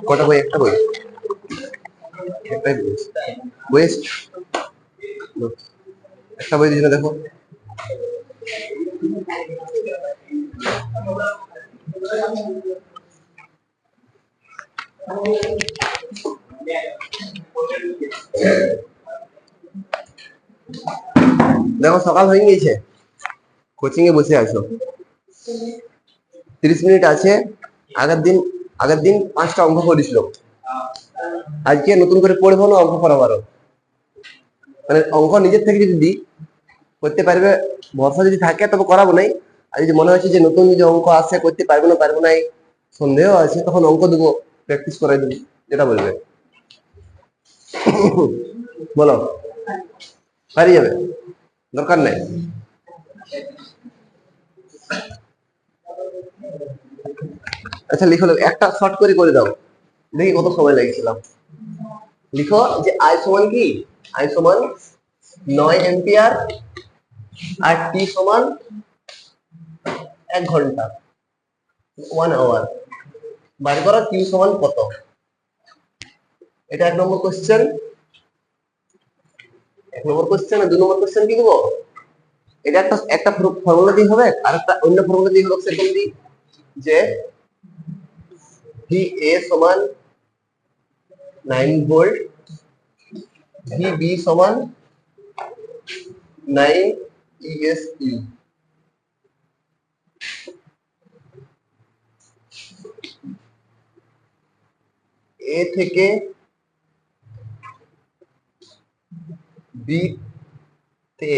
কটা বই? একটা বই, একটাই বই একটা বই দিয়েছিল দেখো। দেখো সকাল হয়ে গিয়েছে, কোচিং এ বসে আছো, 30 মিনিট আছে। আগের দিন 5টা অঙ্ক করেছিল, আজকে নতুন করে পড়বো না অঙ্ক করাবারও। মানে অঙ্ক নিজের থেকে যদি দিই করতে পারবে, ভরসা যদি থাকে তবে করাবো নাই। আর যদি মনে হচ্ছে যে নতুন যদি অঙ্ক আসে করতে পারবো না সন্দেহ আছে, তখন অঙ্ক দেবো, প্র্যাকটিস করাই দেবো, যেটা বলবে। বলো, পারি যাবে, দরকার নাই। আচ্ছা লিখো, একটা শর্ট করে দাও, দেখি কত সময় লাগছিলাম। লিখো যে আই সমান কি, আই সমান 9 এম্পিয়ার আর টি সমান 1 ঘন্টা, 1 আওয়ার। বার করো কিউ সমান কত। এটা 1 নম্বর কোশ্চেন। 1 নম্বর কোশ্চেন আর 2 নম্বর কোশ্চেন কি দেবো, এটা একটা একটা ফর্মুলা দিয়ে হবে, আর একটা অন্য ফর্মুলা দিয়ে হবে সেরকম দিই, যে ভি এ সমান 9 ভোল্ট, ভি বি সমান 9 ইএসইউ। এ থেকে বি তে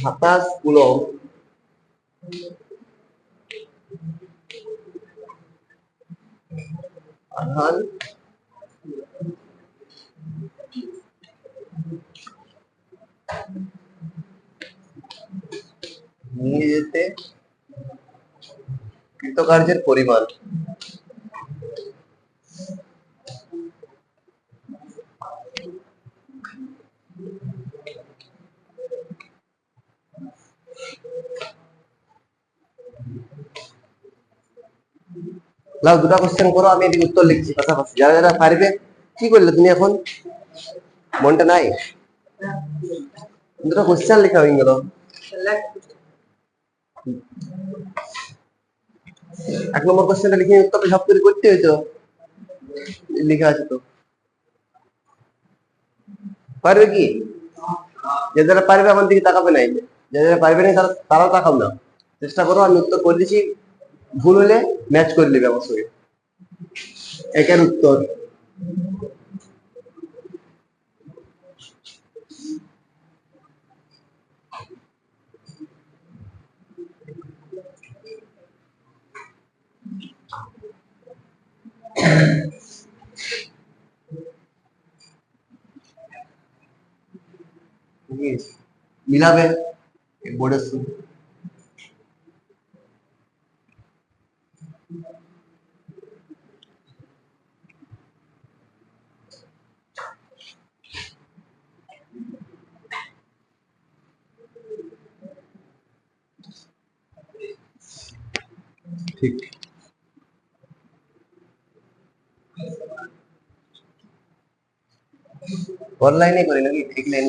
27 কুলম্ব আধান নিয়ে যেতে কৃতকার্যের পরিমাণ। লাও 2টা কোশ্চেন করো, আমি এদিকে উত্তর লিখছি পাশাপাশি। যারা যারা পারবে, কি করলে তুমি এখন, মনটা নাই? 2টা কোশ্চেন লেখা হয়ে গেল। 1 নম্বর কোশ্চেনটা লিখে উত্তরটা সব করে করতে হইতো, লেখা আছে তো। পারবে কি? যারা পারবে আমার দিকে তাকাবে নাই, যারা পারবে না তারাও তাকাও না, চেষ্টা করো। আমি উত্তর করে দিচ্ছি, ভুল হলে ম্যাচ করে নেবে অবশ্যই। একের উত্তর। মিলাবে বোর্ডের সঙ্গে। ঠিক, অনলাইনে করি নাকি ঠিক লাইন?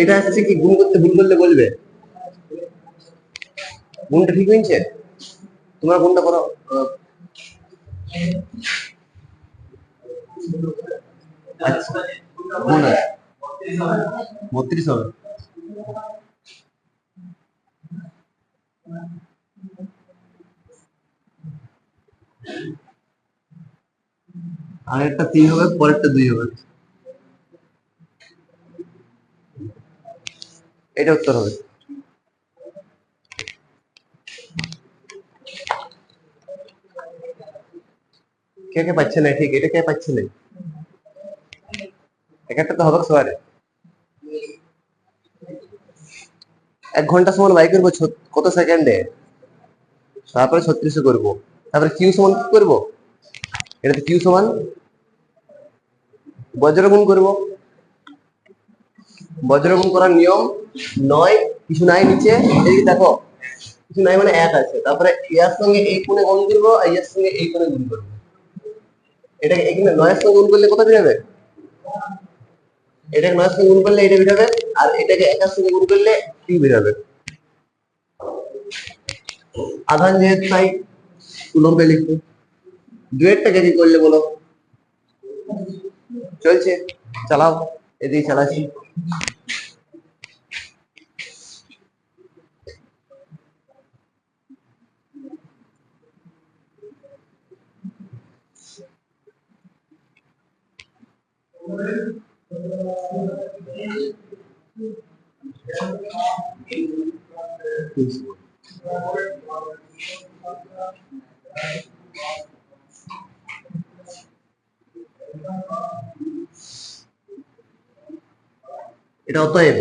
এটা হচ্ছে কি, গুণ করতে ভুল করলে বলবে। গুণটা ঠিক হয়েছে, তোমরা গুণটা করো। আচ্ছা, গুণ আছে 32 হবে। আগেরটা 3 হবে, পরেরটা 2 হবে। এটা উত্তর হবে। কে কে পাচ্ছে না ঠিক, এটা কে পাচ্ছে না? একটা তো হবে সবার। 1 ঘন্টা সমান বাই করবো কত সেকেন্ডে, তারপরে 36 করবো, তারপরে কিউ সমান কি করবো, এটাতে কিউ সমান বজ্রগুণ করবো। বজ্রগুণ করার নিয়ম 9, কিছু নাই নিচে, এদিকে দেখো কিছু নাই মানে 1 আছে, তারপরে ইয়ার সঙ্গে এই কোণে গুণ করবো আর ইয়ার সঙ্গে এই কোণে গুণ করবো। এটাকে এখানে 9 এর সঙ্গে গুণ করলে কত বেরোবে? এটাকে 9 এর সঙ্গে গুণ করলে এটা বেরোবে, আর এটাকে 1 এর সঙ্গে গুণ করলে কিউ বেরোবে। আধান যেহেতু তাই কুলম্বে লিখবো। ডুয়েটটাকে কি করলে বলো? চলছে, চালাও, এদিকে চালাচ্ছি। এটা অতএব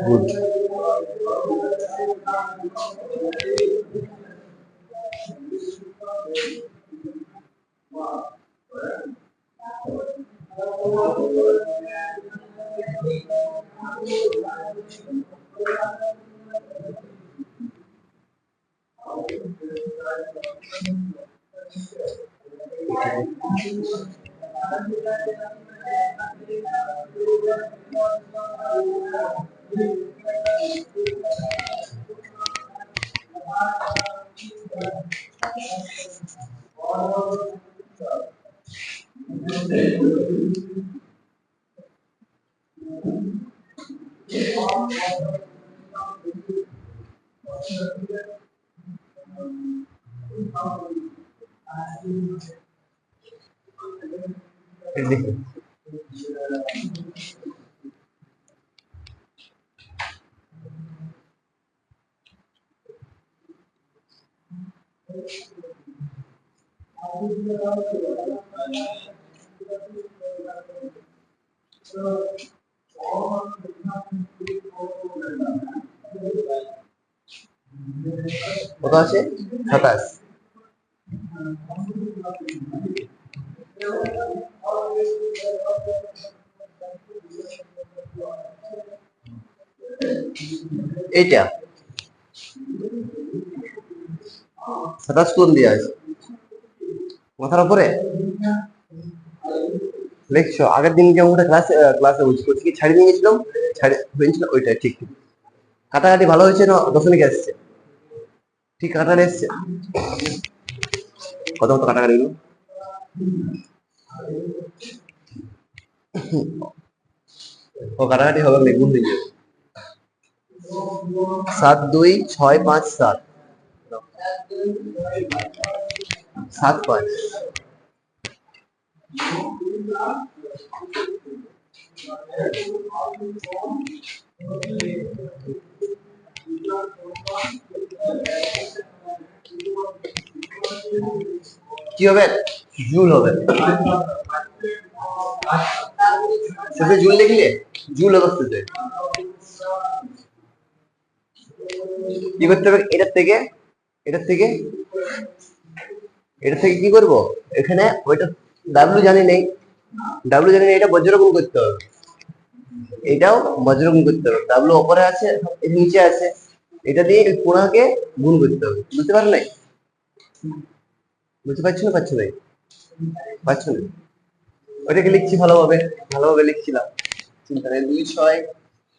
গুড। দেখি কত আছে, 27। এইটা 27 কোণ দিয়ে আছে, মাথার উপরে দেখছো আগের দিন যে অঙ্কটা ক্লাসে বলছি করছি কি ছাড়িয়ে নিয়ে গেছিলাম, ছাড়ে হয়েছিল ওইটা ঠিক। কাটাকাটি ভালো হয়েছে না দশমিক আসছে, ঠিক কাটাকাটি এসছে। কত কত কাটাকাটি গুলো ও কাটাকাটি হবে না, গুণ হয়ে যাবে। 7 2 6 5 7 7 5 কি হবে? জুল হবে। শেষে জুল লিখলে জুল অবস্থাতে কি করতে হবে? এটার থেকে এটার থেকে এটা থেকে কি করব? এখানে ওইটা ডাব্লিউ জানি নেই, ডাব্লিউ জানি নেই, এটা বজ্রগুণ করতে হবে, এটাও বজ্রগুণ করতে হবে। ডাব্লিউ উপরে আছে, এর নিচে আছে, এটা দিয়ে কোণাকে গুণ করতে হবে। বুঝতে পারলে নাই? বুঝতে পারছো না পারছো নাই? পারছো না? ওইটাকে লিখছি ভালোভাবে, ভালোভাবে লিখছিলাম, চিন্তা নেই। 2 6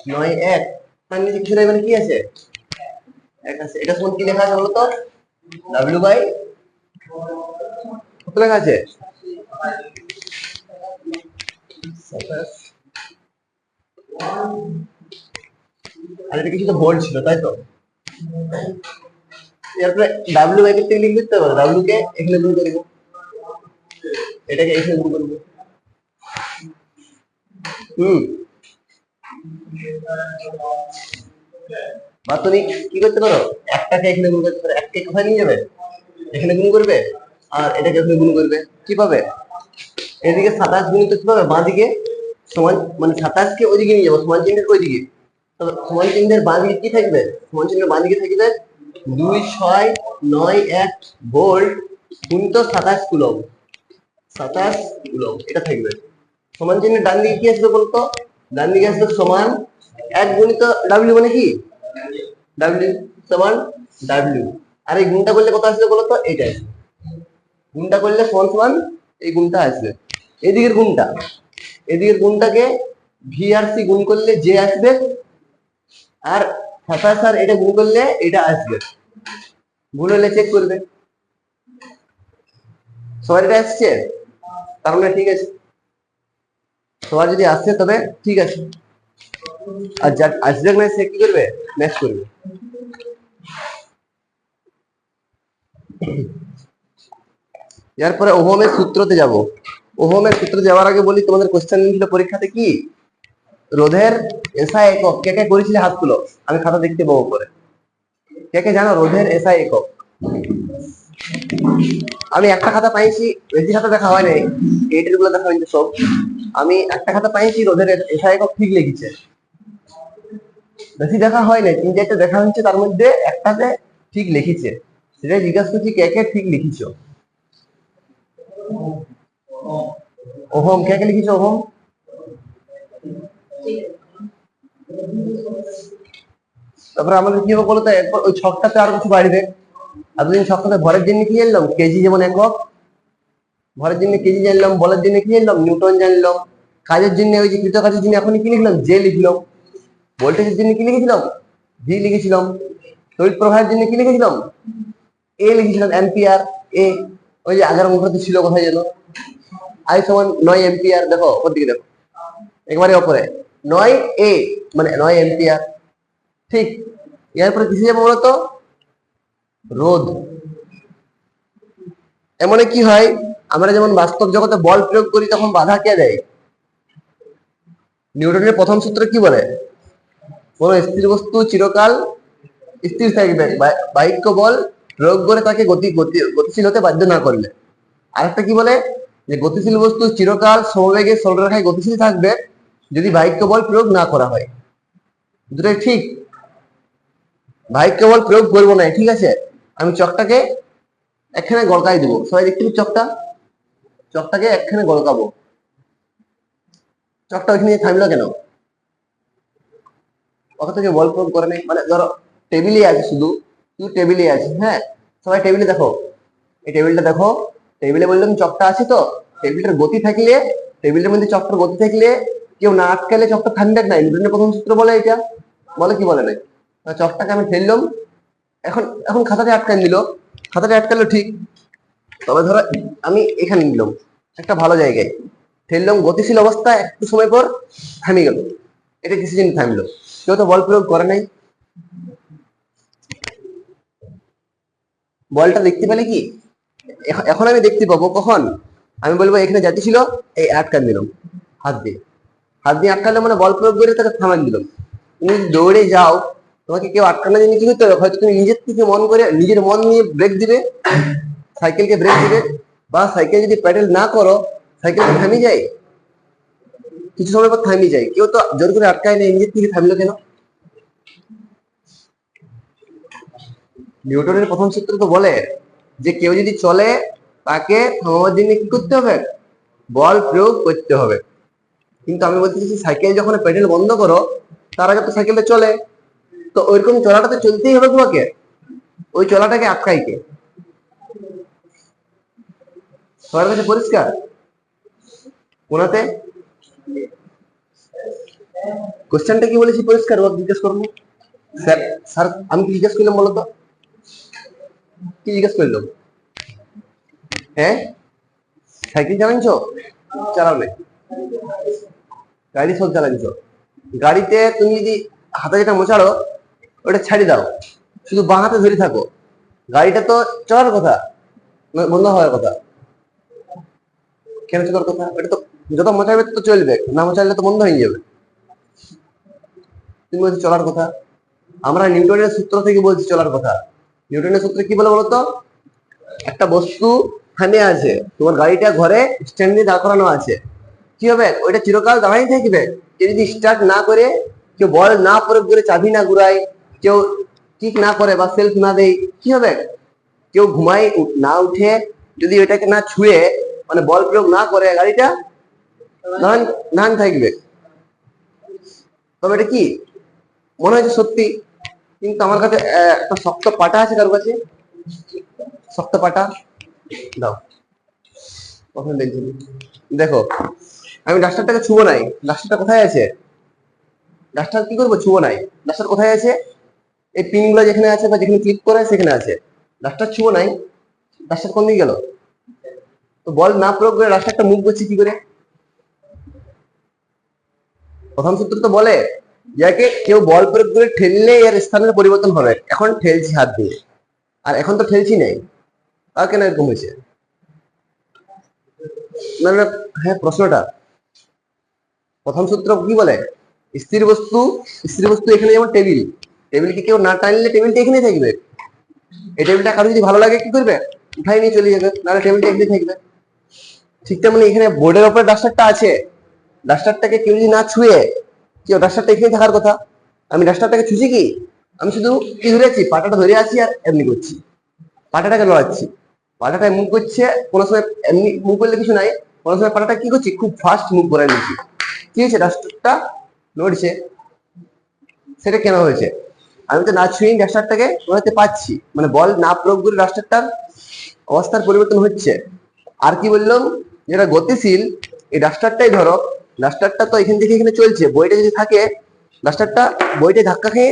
9 1, তার নিচে কিছু নাই, মানে কি আছে? এক আছে। এটা সমান কি লেখা আছে বলো তো? ডাব্লিউ বাই কত লেখা আছে? আর এটা কিছু তো ভোল্ট ছিল, তাই তো? এরপরে ডাব্লিউ বাই থেকে লিখে দিতে হবে, ডাব্লিউ কে এখানে গুণ করব, এটাকে এখানে গুণ করব। বা তুমি কি করতে পারো, একটাকে এখানে গুণ করতে পারো, একটাকে কোথায় নিয়ে যাবে? এখানে গুণ করবে, আর এটাকে এখানে গুণ করবে। কি পাবে? এদিকে 27 গুণিত কি পাবে? বাঁ দিকে সমান, মানে 27 কে ওইদিকে নিয়ে যাবো, সমান চিহ্নের ওইদিকে। তবে সমান চিহ্নের বাঁ দিকে কি থাকবে? সমান চিহ্নের বাঁ দিকে থাকবে 2 6 9 1 ভোল্ট গুণিত 27 কুলম্ব, 27 কুলম্ব এটা থাকবে। সমান চিহ্নের ডান দিকে কি আসবে বলতো? ডান দিকে আসবে সমান 1 গুণিত ডাব্লিউ, মানে কি ডাব্লিউ সমান ডাব্লিউ। আর এই গুণটা করলে কত আসবে বলতো? এইটা আসবে। গুণটা করলে সমান সমান এই গুণটা আসবে। এদিকের গুণটা, এদিকের গুণটাকে ভি আর সি গুণ করলে যে আসবে, আর 27 আর এটা গুণ করলে এটা আসবে। ভুল হলে চেক করবে। সবার এটা আসছে, তার মানে ঠিক আছে। সবার যদি আসছে তবে ঠিক আছে, আর যার আসবে না সে কি করবে? ম্যাচ করবে। এরপরে ওহমের সূত্রতে যাব। ওহমের সূত্র যাওয়ার আগে বলি, তোমাদের কোশ্চেন ছিল পরীক্ষাতে কি রোধের এসআই একক কে কে করেছিলে? হাত তুলো, আমি খাতা দেখতে পাবো পরে। কে কে জানো রোধের এসআই একক? আমি একটা খাতা পাইছি, বেশি খাতা দেখা হয় নাই, এইটার গুলো দেখা হয়েছে সব। আমি একটা খাতা পাইছি, রোধের এসআই একক ঠিক লিখেছে, বেশি দেখা হয় নাই, 3 4টা দেখা হয়েছে, তার মধ্যে একটাতে ঠিক লিখেছে। সেটাই জিজ্ঞাসা করছি কে কে ঠিক লিখেছো। ওহম কে কে লিখেছো? ওহম তারপরে আমাদের কি হবে বলতো? একবার ওই ছকটাতে আরো কিছু বাড়বে। এতদিন ছকটাতে ভরের জন্য কি জানলাম? কেজি যেমন একক, ভরের জন্য কেজি জানলাম, বলের জন্য কি জানলাম? নিউটন জানলাম। কাজের জন্য ওই যে কৃত কাজের জন্য এখন কি লিখলাম? জে লিখলাম। ভোল্টেজের জন্য কি লিখেছিলাম? ভি লিখেছিলাম। তড়িৎ প্রবাহের জন্য কি লিখেছিলাম? এ লিখেছিলাম, অ্যাম্পিয়ার এ। ওই যে আগের অঙ্কতে ছিল কোথায় যেন, আই সমান 9 অ্যাম্পিয়ার, দেখো ওপর দিকে দেখো, একবারে ওপরে 9 এ, মানে 9 অ্যাম্পিয়ার। ঠিক। এরপরে কিসে যাবো বলতো? রোধ। এমনে কি হয়, আমরা যেমন বাস্তব জগতে বল প্রয়োগ করি তখন বাধা কে দেয়? নিউটনের প্রথম সূত্র কি বলে? কোন স্থির বস্তু চিরকাল স্থির থাকবে বাহ্যিক বল প্রয়োগ করে তাকে গতিশীল হতে বাধ্য না করলে। আরেকটা কি বলে? যে গতিশীল বস্তু চিরকাল সমবেগে সরলরেখায় গতিশীল থাকবে যদি বাহ্যিক বল প্রয়োগ না করা হয়। দুটোই ঠিক। বাহ্যিক বল প্রয়োগ করবো না, ঠিক আছে? আমি চকটাকে একখানে গড়কাই দেবো, সবাই দেখতে পাচ্ছি চকটা, চকটাকে একখানে গড়কাবো। চকটা ওইখানে থামলো কেন? ওখান থেকে বল প্রয়োগ করে নেই, মানে ধরো টেবিলে আছে, শুধু শুধু টেবিলে আছে, হ্যাঁ? সবাই টেবিলে দেখো, এই টেবিলটা দেখো, টেবিলে বললাম চকটা আছে তো, টেবিলটার গতি থাকলে, টেবিলের মধ্যে চকটার গতি থাকলে কেউ না আটকালে চকটা থামবে না। নিউটনের প্রথম সূত্র বলে এটা, বলে কি বলে না? চকটাকে আমি ফেললাম, এখন এখন খাতাতে আটকান দিল, খাতাতে আটকালো ঠিক, তবে ধরো আমি এখানে নিলাম একটা ভালো জায়গায়, ঠেললাম, গতিশীল অবস্থায় একটু সময় পর থামে গেল। এটা কিছু জন্য থামলো, কেউ তো বল প্রয়োগ করে নাই। বলটা দেখতে পেলে কি? এখন আমি দেখতে পাবো কখন? আমি বলবো এখানে জাতি ছিল, এই আটকান দিলাম হাত দিয়ে, হাত দিয়ে আটকালে মানে বল প্রয়োগ করে তাকে থামান দিলাম। তুমি দৌড়ে যাও, তোমাকে কেউ আটকানোর জন্য কি করতে হবে? হয়তো তুমি নিজের থেকে মন করে, নিজের মন নিয়ে ব্রেক দিবে, সাইকেলকে ব্রেক দিবে, বা সাইকেল যদি প্যাডেল না করো সাইকেল থামি যায়, কিছু সময় পর থামি যায়। কেউ তো জোর করে আটকায় নেই, নিজের থেকে থামলো কেন? নিউটনের প্রথম সূত্র তো বলে যে কেউ যদি চলে তাকে থামাবার জন্য কি করতে হবে? বল প্রয়োগ করতে হবে। কিন্তু আমি বলতেছি সাইকেল যখন প্যাডেল বন্ধ করো তার আগে তো সাইকেলটা চলে, তো ওইরকম চলাটা তো চলতেই হবে তোমাকে, ওই চলাটাকে আটকাই কে? সবার কাছে পরিষ্কার? কোনাতে কোশ্চেনটা কি বলেছি পরিষ্কার? ও জিজ্ঞেস করবো স্যার, স্যার আমি কি জিজ্ঞেস করলাম বলতো? কি জিজ্ঞেস করলাম? হ্যাঁ, সাইকেল চালাচ্ছো? চালাও নাই, গাড়ি সব চালাচ্ছো। গাড়িতে তুমি যদি হাতে যেটা মোচাড়ো ওটা ছাড়ি দাও, শুধু বাঁ হাতে ধরে থাকো, গাড়িটা তো চলার কথা, বন্ধ হওয়ার কথা। কেন চলার কথা? এটা তো যত মোচাবে তত চলবে, না মোচাইলে তো বন্ধ হয়ে যাবে। তুমি বলছো চলার কথা, আমরা নিউটনের সূত্র থেকে বলছি চলার কথা। নিউটনের সূত্রে কি বলে বলতো? একটা বস্তু থামে আছে, তোমার গাড়িটা ঘরে স্ট্যান্ডে দাঁড় করানো আছে, কি হবে? ওইটা চিরকাল দাঁড়াই থাকবে। কেউ যদি স্টার্ট না করে, কেউ বল না প্রয়োগ করে, চাবি না ঘুরায়, কেউ ঠিক না করে বা সেলফ না দেয়, কি হবে? কেউ ঘুমায় না উঠে, যদি ওইটাকে না ছুঁয়ে মানে বল প্রয়োগ না করে, গাড়িটা নান থাকবে। তবে এটা কি মনে হয়েছে সত্যি? কিন্তু আমার কাছে একটা শক্ত পাটা আছে, কারোর কাছে শক্ত পাটা দাও, কখন দেখছি। দেখো আমি ডাস্টারটাকে ছুবো নাই, ডাস্টারটা কোথায় আছে? ডাস্টার কি করবো? ছুবো নাই, ডাস্টার কোথায় আছে? এই পিন গুলো যেখানে আছে বা যেখানে ক্লিক করে সেখানে আছে, ডাস্টার ছুবো নাই, ডাস্টার কোন দিকে গেল? তো বল না প্রয়োগ করে ডাস্টারটা মুভ করছি কি করে? প্রথম সূত্র তো বলে যাকে কেউ বল প্রয়োগ করে ঠেললে এর স্থানের পরিবর্তন হবে। এখন ঠেলছি হাত দিয়ে, আর এখন তো ঠেলছি নাই, তা কেন এরকম হয়েছে? মানে হ্যাঁ, প্রশ্নটা প্রথম সূত্র কি বলে? স্থির বস্তু, স্থির বস্তু এখানে যেমন টেবিল, টেবিলকে কেউ না টানলে টেবিলটা এখানেই থাকবে। এই টেবিলটা কারো যদি ভালো লাগে কি করবে? উঠাই নিয়ে চলে যাবে, নাহলে টেবিলটা এখানে থাকবে। ঠিক তেমনি এখানে বোর্ডের উপরে ডাস্টারটা আছে, ডাস্টারটাকে কেউ যদি না ছুঁয়ে, কেউ ডাস্টারটা এখানে থাকার কথা, আমি ডাস্টারটাকে ছুঁছি কি? আমি শুধু কি ধরেছি? পাটাটা ধরে আছি আর এমনি করছি, পাটাটাকে লড়াচ্ছি, পাটাটা মুভ করছে। কোনো সময় এমনি মুভ করলে কিছু নাই, কোনো সময় পাটাটা কি করছি? খুব ফাস্ট মুভ করে নিচ্ছি, কি হয়েছে? ডাস্টারটা নড়ছে। সেটা কেন হয়েছে? আমি তো না ছুঁয়ে ডাস্টারটাকে নড়াতে পারছি, মানে বল না প্রয়োগ করে ডাস্টারটার অবস্থার পরিবর্তন হচ্ছে। আর কি বললাম? যেটা গতিশীল, এই ডাস্টারটাই ধরো, ডাস্টারটা তো এখান থেকে এখানে চলছে, বইটা যদি থাকে, ডাস্টারটা বইটা ধাক্কা খেয়ে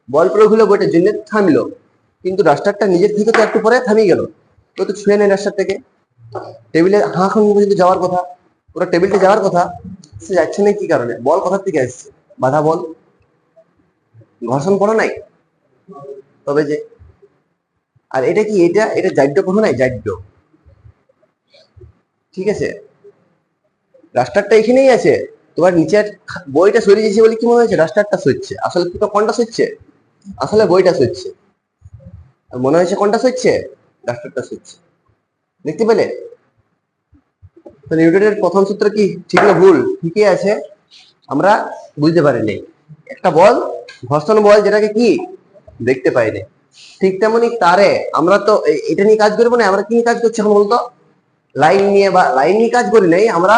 বল প্রয়োগ হলো, বইটার জন্য থামলো, কিন্তু ডাস্টারটা নিজের থেকে তো একটু পরে থামিয়ে গেল, তো তো ছুঁয়ে নেয় ডাস্টারটাকে। টেবিলে হাঁখন পর্যন্ত যাওয়ার কথা, পুরো টেবিলটা যাওয়ার কথা, সে যাচ্ছে না কি কারণে? বল কোথা থেকে আসছে? বাধা বল, ঘর্ষণ পড়ো নাই তবে যে। আর এটা কি? এটা এটা জাড্য পড়ো নাই? জাড্য, ঠিক আছে? ডাস্টারটা এখানেই আছে, তোমার নিচের বইটা সরিয়ে দিয়েছে বলে কি মনে হয়েছে ডাস্টারটা সরছে, আসলে তো কোনটা সরছে? আসলে বইটা সরছে, আর মনে হয়েছে কোনটা সরছে? ডাস্টারটা সরছে। দেখতে পেলে? তো নিউটনের প্রথম সূত্র কি ঠিক না ভুল? ঠিকই আছে, আমরা বুঝতে পারিনি। একটা বল, ঘর্ষণ বল, যেটাকে কি দেখতে পাইনি। ঠিক তেমনি তারে আমরা তো এটা নিয়ে কাজ করবো না, আমরা কি নিয়ে কাজ করছি এখন বলতো? লাইন নিয়ে, বা লাইন নিয়ে কাজ করি নাই আমরা,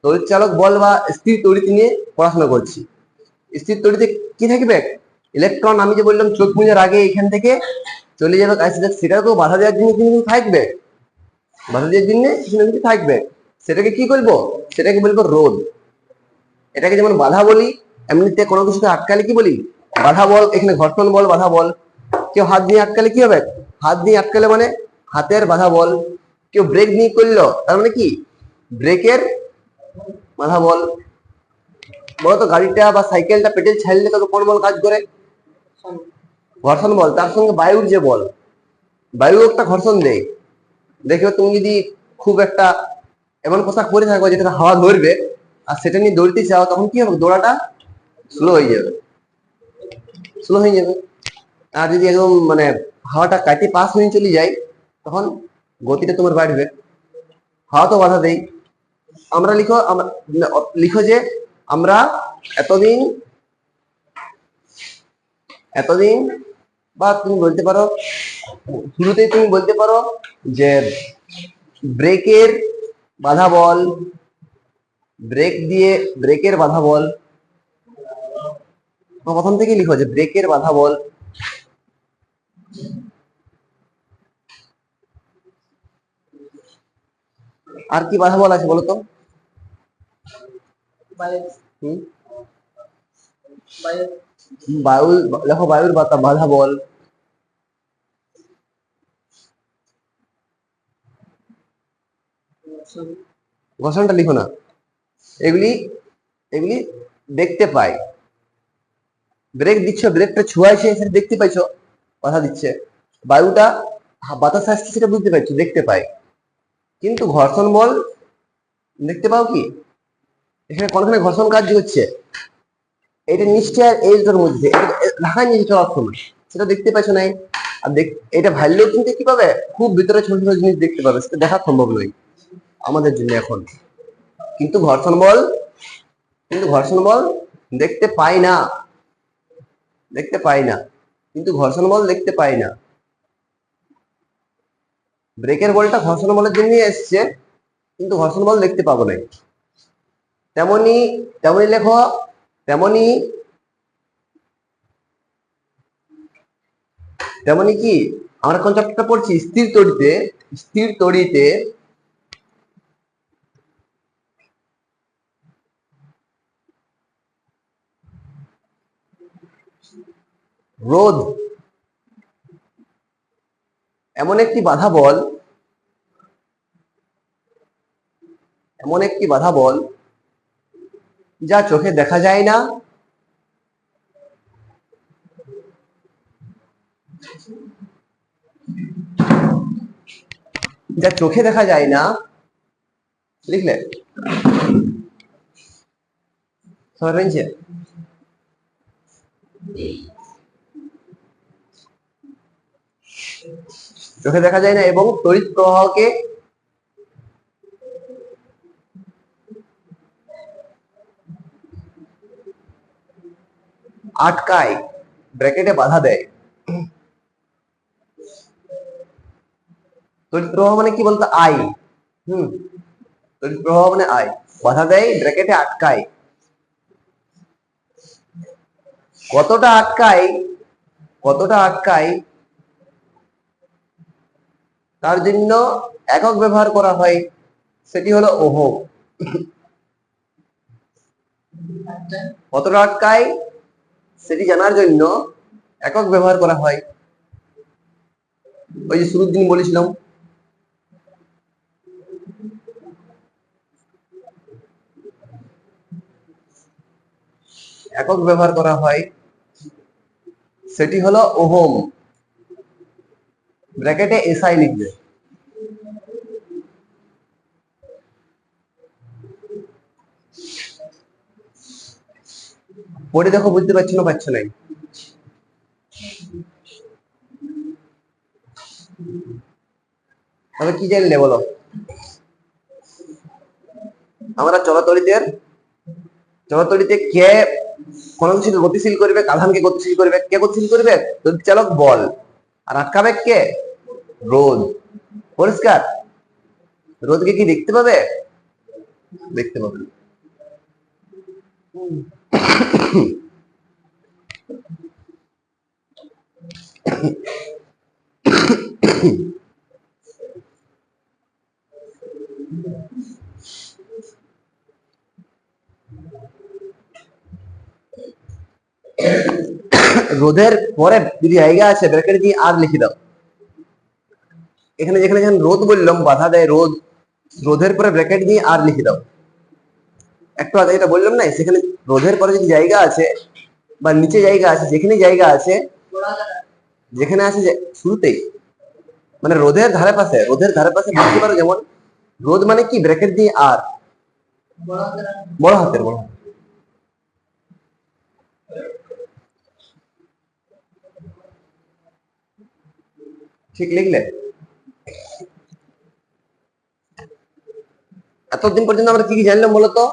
তড়িৎ চালক বল বা স্থির তড়িৎ নিয়ে পড়াশোনা করছি। স্থির তড়িতে কি থাকবে? ইলেকট্রন, আমি যে বললাম চোখ মুজার আগে এখান থেকে চলে যাবে, সেটা তো বাধা দেওয়ার জন্য কিন্তু থাকবে। বাধা দেওয়ার জন্য কিছু না কিছু থাকবে, সেটাকে কি বলবো? সেটাকে বলবো রোধ। এটাকে যেমন বাধা বলি, এমনিতে কোনো কিছুকে আটকালে কি বলি? বাধা বল। এখানে ঘর্ষণ বল, বাধা বল। কেউ হাত দিয়ে আটকালে কি হবে? হাত দিয়ে আটকালে মানে হাতের বাধা বল। কেউ ব্রেক নিয়ে করলো, তার মানে কি? ব্রেকের বাধা বল। বলতো গাড়িটা বা সাইকেলটা পেডেল ছাড়লে তখন কোন বল কাজ করে? ঘর্ষণ বল। তার সঙ্গে বায়ুর যে বল, বায়ু একটা ঘর্ষণ দেয়। দেখবে তুমি যদি খুব একটা এমন পোশাক পরে থাকো যেটা হাওয়া ধরবে, আর সেটা নিয়ে দৌড়তে চাও, তখন কি হবে? দৌড়াটা স্লো হয়ে যাবে, স্লো হয়ে যাবে। আর যদি একদম মানে হাওয়াটা কাটে পাস হয়ে চলে যায়, তখন গতিটা তোমার বাড়বে। হাওয়া তো বাধা দেয়। আমরা লিখো, লিখো যে আমরা এতদিন এতদিন, বা তুমি বলতে পারো শুরুতেই তুমি বলতে পারো যে ব্রেকের বাধা বল, ব্রেকের বাধা বল। প্রথম থেকে লিখো যে ব্রেকের বাধা বল। আর কি বাধা বল আছে বলো তো? বায়ু, দেখো বায়ুর বাধা বল। ঘর্ষণটা লিখো না। এগুলি এগুলি দেখতে পাই। ব্রেক দিচ্ছ, ব্রেকটা ছোঁয়াইছে, সেটা দেখতে পাইছো, বাধা দিচ্ছে। বায়ুটা বাতাস আসছে, সেটা বুঝতে পারছো, দেখতে পাই। কিন্তু ঘর্ষণ বল দেখতে পাও কি? এখানে কোনখানে ঘর্ষণ কাজ হচ্ছে? এটা নিশ্চয় এইটার মধ্যে ঢাকায় নিয়ে চলার সময় সেটা দেখতে পাচ্ছ নাই। আর এটা ভাবলেও কিন্তু কি পাবে? খুব ভিতরে ছোট ছোট জিনিস দেখতে পাবে, সেটা দেখা সম্ভব নয় আমাদের জন্য এখন। কিন্তু ঘর্ষণ বল দেখতে পাই না, দেখতে পাই না। কিন্তু ঘর্ষণ বল দেখতে পাই না। ব্রেকের বলটা ঘর্ষণ বলের জন্যই এসছে, কিন্তু ঘর্ষণ বল দেখতে পাবো না। তেমনি তেমনি লেখো, তেমনি তেমনি কি আমরা কোন চ্যাপ্টারটা পড়ছি? স্থির তড়িতে। স্থির তড়িতে রোধ এমন একটি বাধা বল, এমন একটি বাধা বল যা চোখে দেখা যায় না, যা চোখে দেখা যায় না। লিখলে সবাই পেয়েছে? চোখে দেখা যায় না এবং তড়িৎ প্রবাহকে আটকায়, ব্র্যাকেটে বাধা দেয়। তড়িৎ প্রবাহ মানে কি বলতো? আই। তড়িৎ প্রবাহ মানে আই। বাধা দেয়, ব্র্যাকেটে আটকায়। কতটা আটকায়, কতটা আটকায় তার জন্য একক ব্যবহার করা হয়, সেটি হলো ওহম। কতটা আটকায় সেটি জানার জন্য একক ব্যবহার করা হয়। ওই যে শুরুর দিন বলেছিলাম, একক ব্যবহার করা হয়, সেটি হলো ওহম। ব্র্যাকেটে এসআই লিখবে। পড়ে দেখো, বুঝতে পারছো না পারছো নাই? তবে কি জানলে বলো? আমরা চলাতড়িতে কে কোন কিছুকে গতিশীল করবে? আধানকে গতিশীল করবে। কে গতিশীল করবে? চালক বল। আর আটকাবে কে? রোধ। পরিষ্কার? রোধকে কি দেখতে পাবে? দেখতে পাবে। রোধের পরে যদি জায়গা আছে ব্র্যাকেট দিয়ে আর লিখে দাও। এখানে যেখানে যখন রোধ বললাম, বাধা দেয় রোধ, রোধের পরে ব্র্যাকেট দিয়ে আর লিখে দাও। একটু আগে এটা বললাম না, সেখানে রোধের পরে যদি জায়গা আছে বা নিচে জায়গা আছে, যেখানে জায়গা আছে, যেখানে আছে শুরুতেই, মানে রোধের ধারে পাশে বুঝতে পারো। যেমন রোধ মানে কি, ব্র্যাকেট দিয়ে আর, বড় হাতের ঠিক লিখলে। এতদিন পর্যন্ত আমরা কি কি জানলাম বলতো?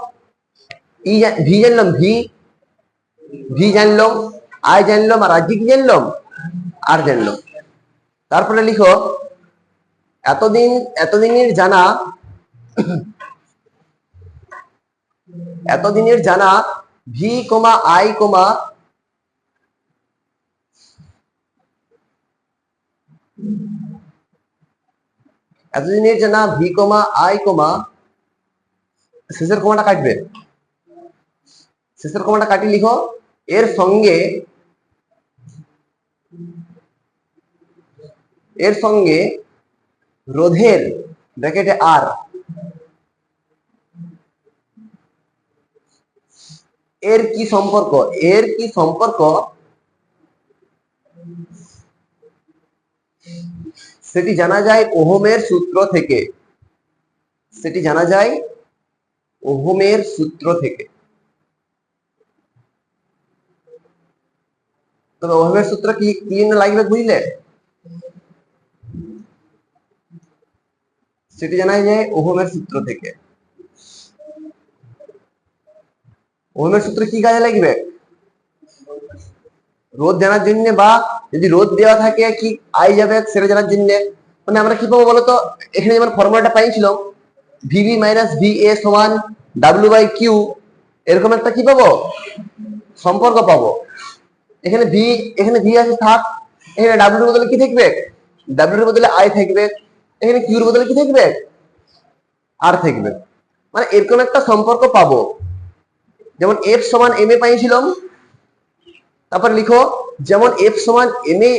ভি জানলাম, ভি জানলাম, আই জানলাম, আর আজকে কি জানলাম? আর জানলাম। তারপরে লিখো এতদিনের জানা ভি কমা আই কমা এতদিনের জানা ভি কমা আই কমা শেষের কমাটা কাটবে, শেষের কমাটা কাটি লিখো এর সঙ্গে রোধের ব্র্যাকেটে আর এর কি সম্পর্ক, সেটি জানা যায় ওহমের সূত্র থেকে, তবে ওহমের সূত্র কি লাগবে বুঝলে? সেটি জানা যায় ওহমের সূত্র থেকে। ওহমের সূত্র কি কাজে লাগবে? রোধ জানার জন্য, বা যদি রোধ দেওয়া থাকে কি আই যাবে সেটা জানার জন্য। মানে আমরা কি পাবো বলতো, এখানে যেমন ফর্মুলাটা পাইছিলাম ভিবি মাইনাস ভি এ সমান ডাব্লিউ বাই কিউ, এরকম একটা কি পাবো সম্পর্ক পাবো। এখানে ভি আছে থাক, এখানে ডাব্লিউর বদলে কি থাকবে? ডাব্লিউর বদলে আই থাকবে, এখানে কিউর বদলে কি থাকবে? আর থাকবে। মানে এরকম একটা সম্পর্ক পাবো। যেমন এফ সমান এম এ পাইছিলাম, তারপর লিখো যেমন এফ সমান এম এ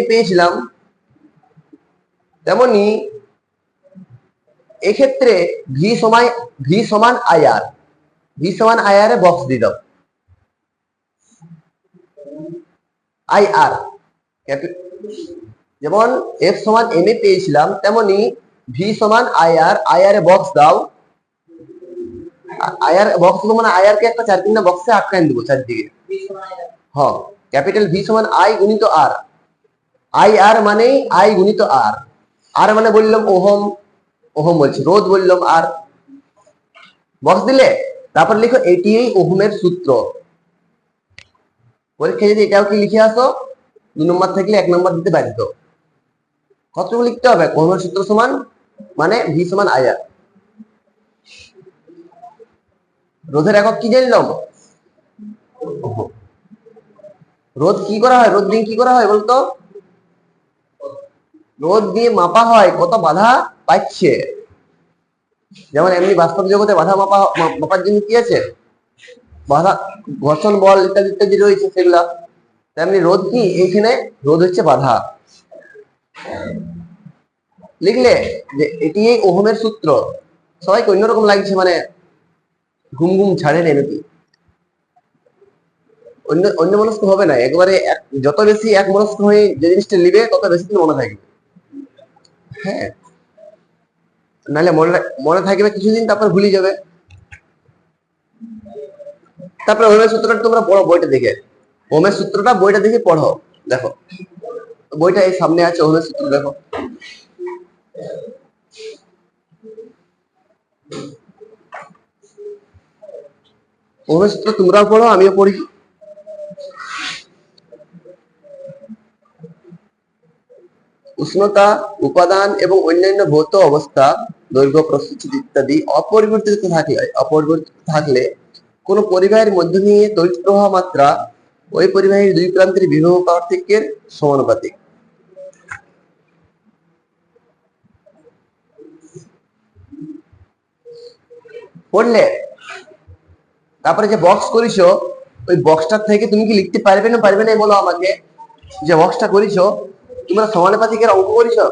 পেয়েছিলাম, তেমনি এক্ষেত্রে ভি সমান আইআর, এ বক্স দিয়ে দাও আইআর। যেমন এফ সমান এম এ পেয়েছিলাম, তেমনি ভি সমান আইআর, এ বক্স দাও। আইআর বক্স মানে আইআর কে একটা 4 বক্সে আটকায় দেবো চারদিকে। হ্যাঁ, ক্যাপিটাল ভি সমান আই গুণিত আর, আইআর মানে আই গুণিত আর, আর মানে বললাম ওহম বলছি, রোধ বললাম আর, বক্স দিলে। তারপর লিখো এটি ওহমের সূত্র। পরীক্ষায় যদি এটাও কি লিখে আসো 2 নম্বর থাকলে 1 নম্বর দিতে বাধ্য। কতটুকু লিখতে হবে? ওহমের সূত্র সমান মানে ভি সমান আইআর। রোধের একক কি জানলাম? রোধ কি করা হয়, রোধ দিয়ে কি করা হয় বলতো? রোধ দিয়ে মাপা হয় কত বাধা পাচ্ছে। যেমন এমনি বাস্তব জগতে বাধা মাপার জন্য কি আছে? বাধা, ঘর্ষণ বল ইত্যাদি ইত্যাদি রয়েছে সেগুলা। তেমনি রোধ কি, এইখানে রোধ হচ্ছে বাধা। লিখলে যে এটি ওহমের সূত্র। সবাইকে অন্যরকম লাগছে, মানে ঘুম ঘুম ছাড়ে নেই নাকি? অন্য মনস্ক হবে না, একবারে যত বেশি এক মনস্ক হয়ে যে জিনিসটা নিবে তত বেশি দিন মনে থাকবে। হ্যাঁ, নাহলে মনে থাকবে কিছুদিন, তারপর ভুলে যাবে। তারপরে ওহমের সূত্রটা তোমরা পড়ো বইটা দেখে, ওহমের সূত্রটা বইটা দেখে পড়ো। দেখো বইটা এই সামনে আছে, ওহমের সূত্র দেখো। ওহমের সূত্র তোমরাও পড়ো, আমিও পড়ি। উষ্ণতা, উপাদান এবং অন্যান্য ভৌত অবস্থা, দৈর্ঘ্য, প্রস্থচ্ছেদ ইত্যাদি অপরিবর্তিত থাকলে কোন পরিবাহের মধ্য দিয়ে তড়িৎ প্রবাহ মাত্রা ওই পরিবাহীর দুই প্রান্তের বিভব পার্থক্যের সমানুপাতিক। পড়লে তারপরে যে বক্স করিছো ওই বক্সটার থেকে তুমি কি লিখতে পারবে না বলো আমাকে। যে বক্সটা করিছো তোমরা সমানুপাতিকের অঙ্ক করিছো,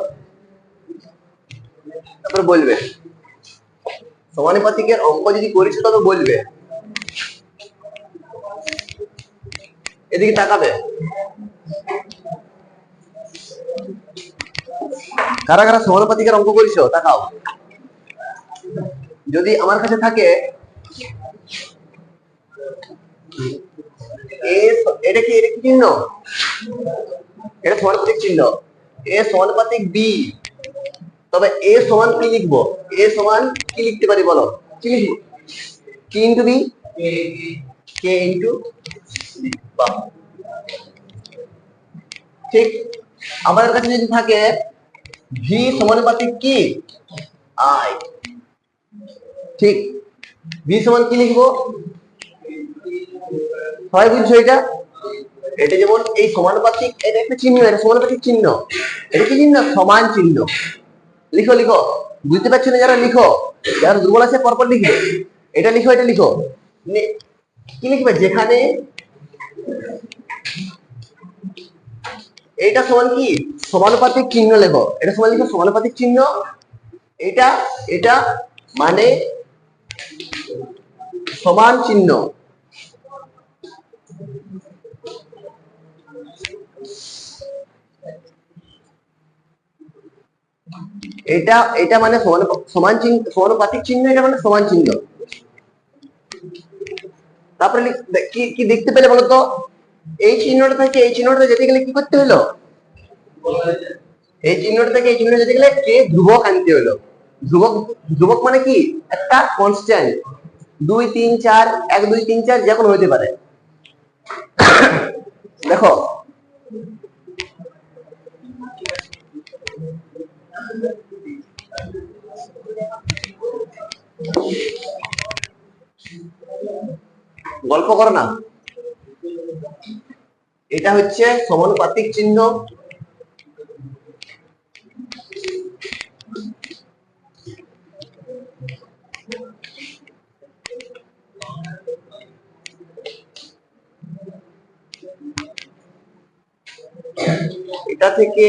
তারপরে বলবে সমানুপাতিকের অঙ্ক যদি করিছো তবে বলবে। এদিকে তাকাবে, কারা কারা সমানুপাতিকের অঙ্ক করিছো তাকাও। যদি আমার কাছে থাকে এটা কি চিহ্ন, এটা সমানুপাতিক চিহ্ন, এ সমানুপাতিক বি, তবে এ সমান কি লিখবো, এ সমান কি লিখতে পারি বলো, কি লিখবো, কি ইন্টু বি, কে ইন্টু বি। ঠিক আমাদের কাছে যদি থাকে ভি সমানুপাতিক কি আই, ঠিক ভি সমান কি লিখবো, সবাই বুঝছো এটা, এটা যেমন এই সমানুপাতিক, এটা একটা চিহ্ন, এটা সমানুপাতিক চিহ্ন, এটা কি চিহ্ন, সমান চিহ্ন। লিখো লিখো, বুঝতে পারছো না যারা লিখো, যারা দুর্বল আছে পরপর লিখবে, এটা লিখো এটা লিখো, কি লিখবে, যেখানে এটা সমান কি সমানুপাতিক চিহ্ন লেখো, এটা সমান লিখো সমানুপাতিক চিহ্ন, এটা এটা মানে সমান চিহ্ন, এটা এটা মানে সমান চিহ্ন, সমানুপাতিক চিহ্ন, এটা মানে সমান চিহ্ন। তারপরে কি কি দেখতে পেলে বলতো, এই চিহ্নটা থেকে এই চিহ্নটা যেতে গেলে কি করতে হলো, এই চিহ্নটা থেকে এই চিহ্ন যেতে গেলে কে ধ্রুবক আনতে হলো। ধ্রুবক, ধ্রুবক মানে কি একটা কনস্ট্যান্ট, 2 3 4 1 2 3 4 যে কোনো হতে পারে। দেখো গল্প করো না, এটা হচ্ছে সমানুপাতিক চিহ্ন, এটা থেকে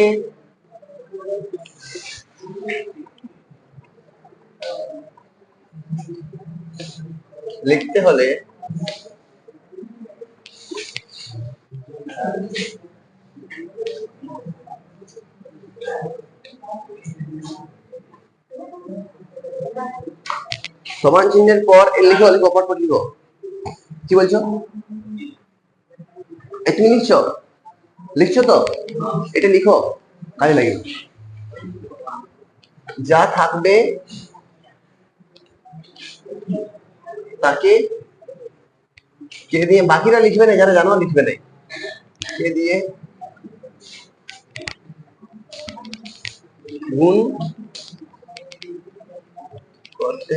লিখতে হলে সমান চিহ্নের পর লিখো লিখো পরপর লিখো, কি বলছো, তুমি লিখছো, লিখছো তো, এটা লিখো কাজে লাগে, যা থাকবে তাকে কে দিয়ে, বাকিরা লিখবে না, যারা জানো লিখবে না, কে দিয়ে গুণ করতে,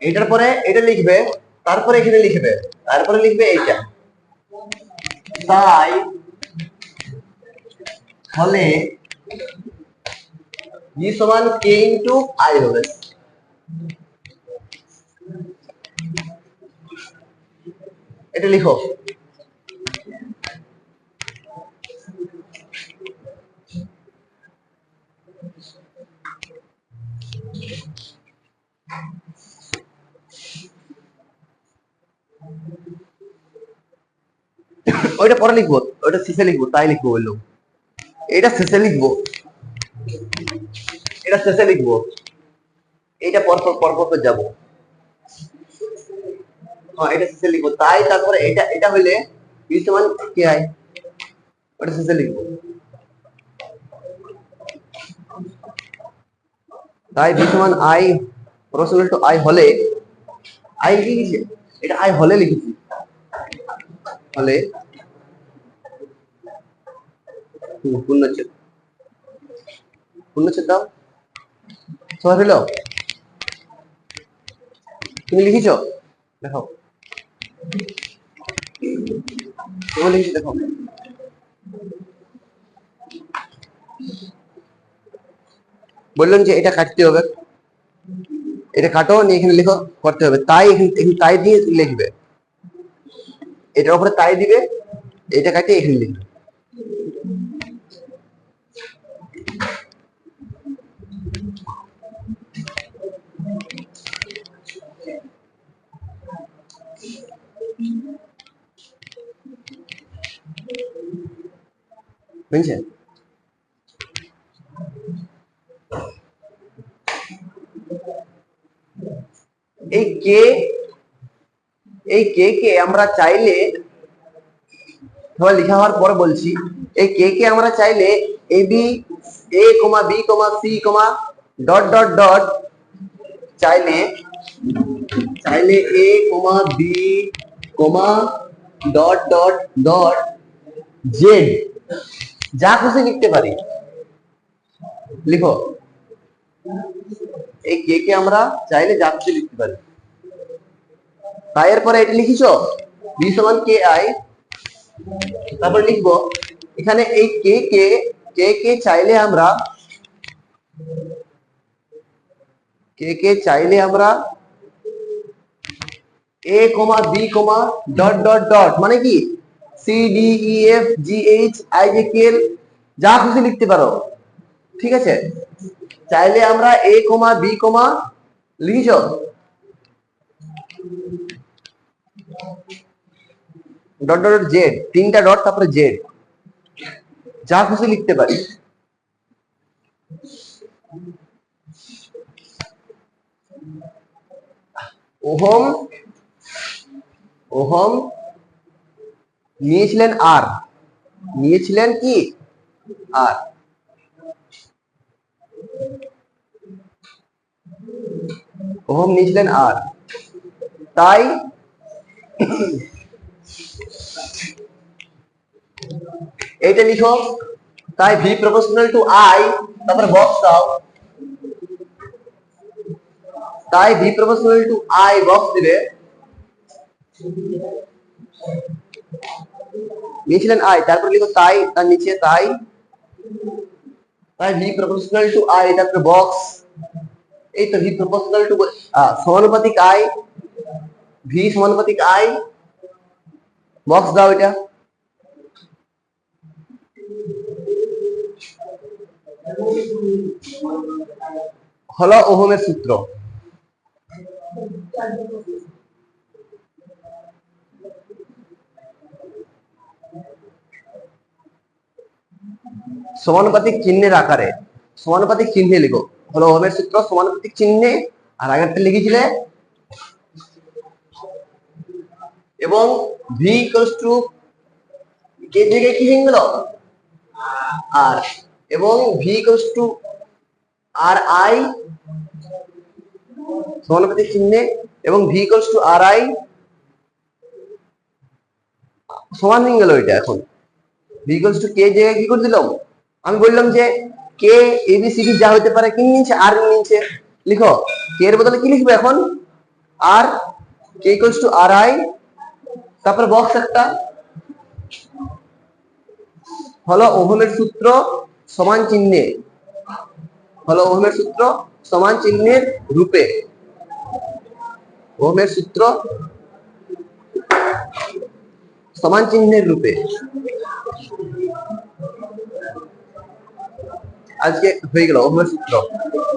এটার পরে এটা লিখবে, তারপরে এখানে লিখবে, তারপরে লিখবে এইটা, তাই হলে জি সমান কে ইন্টু আই হবে। এটা লিখো, ওইটা পরে লিখবো, ওইটা শেষে লিখবো, তাই লিখবো বললো, এটা শেষে লিখবো, এটা শেষে লিখবো, এটা পরপর পরপর যাবো, হ্যাঁ এটা শেষে লিখবো, তাই তারপরে এটা এটা হইলে বি সমান কে আই, ওটা শেষে লিখবো, তাই বি সমান আই প্রপোর্শনাল টু আই হলে, আই লিখেছি, এটা আই হলে লিখেছি, হলে পূর্ণচ্ছেদ, পূর্ণচ্ছেদ দাও, সবাই হলো, তুমি লিখেছো, দেখো তুমি লিখেছো দেখো, বললেন যে এটা কাটতে হবে, এটা কাটো নিয়ে এখানে লিখো করতে হবে, তাই এখানে তাই দিয়ে লিখবে, এটার উপরে তাই দিবে, এটা কাটিয়ে এখানে লিখবে। বুঝছেন? এই কে কে আমরা চাইলে, ধর লেখা হওয়ার পর বলছি, এই কে আমরা চাইলে A B, A comma B comma C comma dot dot dot, চাইলে A comma B comma dot dot dot Z, যা খুশি লিখতে পারি, লিখো। এই কে আমরা চাইলে যা খুশি লিখতে পারি। তাই এর পরে এটা লিখিছো বি সমান কে আই, তারপর লিখবো এখানে এই কে চাইলে আমরা A comma B comma dot dot dot, মানে কি C D E F G H I J K L, যা খুশি লিখতে পারো, ঠিক আছে। চাইলে আমরা এ কমা বি কমা লিখিছ ডট ডট জেড, তিনটা ডট তারপরে জেড, যা খুশি লিখতে পারি। ওহম নিয়েছিলেন আর, নিয়েছিলেন কি আর, ওহম নিয়েছিলেন আর, তাই এইটা লিখো, তাই ভি প্রপোর্শনাল টু আই, তারপর বক্স দাও, তাই V proportional to I box দিবে, নিয়েছিলেন আই, তারপর লিখো তাই, তার নিচে তাই ভি প্রপোর্শনাল টু আই, তারপর বক্স, এই তো ভি প্রপোর্শনাল টু সমানুপাতিক আই, ভি সমানুপাতিক আই, বক্স দাও এটা। হলো ওহমের সূত্র। সমানুপাতিক চিহ্নের আকারে, সমানুপাতিক চিহ্নে লিখো, হলো ওহমের সূত্র সমানুপাতিক চিহ্নে, আর আগেরটা লিখেছিলে এবং ভি ইকুয়ালস টু কে জায়গায় কি হয়ে গেল আর, এবং V equals to R I সমানুপাতিক চিহ্নে, এবং V equals to R I সমান হয়ে গেল। এটা এখন ভি ইকুয়ালস টু কে জায়গায় কি করে দিলাম, আমি বললাম যে কে এবিসিডি যা হতে পারে কি নিচে আর নিচে, লিখো কে এর বদলে কি লিখবে এখন আর, কে ইকুয়ালস টু আর আই, তারপর বক্স একটা, হলো ওহমের সূত্র সমান চিহ্নে, হলো ওহমের সূত্র সমান চিহ্নের রূপে, ওহমের সূত্র সমান চিহ্নের রূপে। আজকে হয়ে গেল ওহমের সূত্র।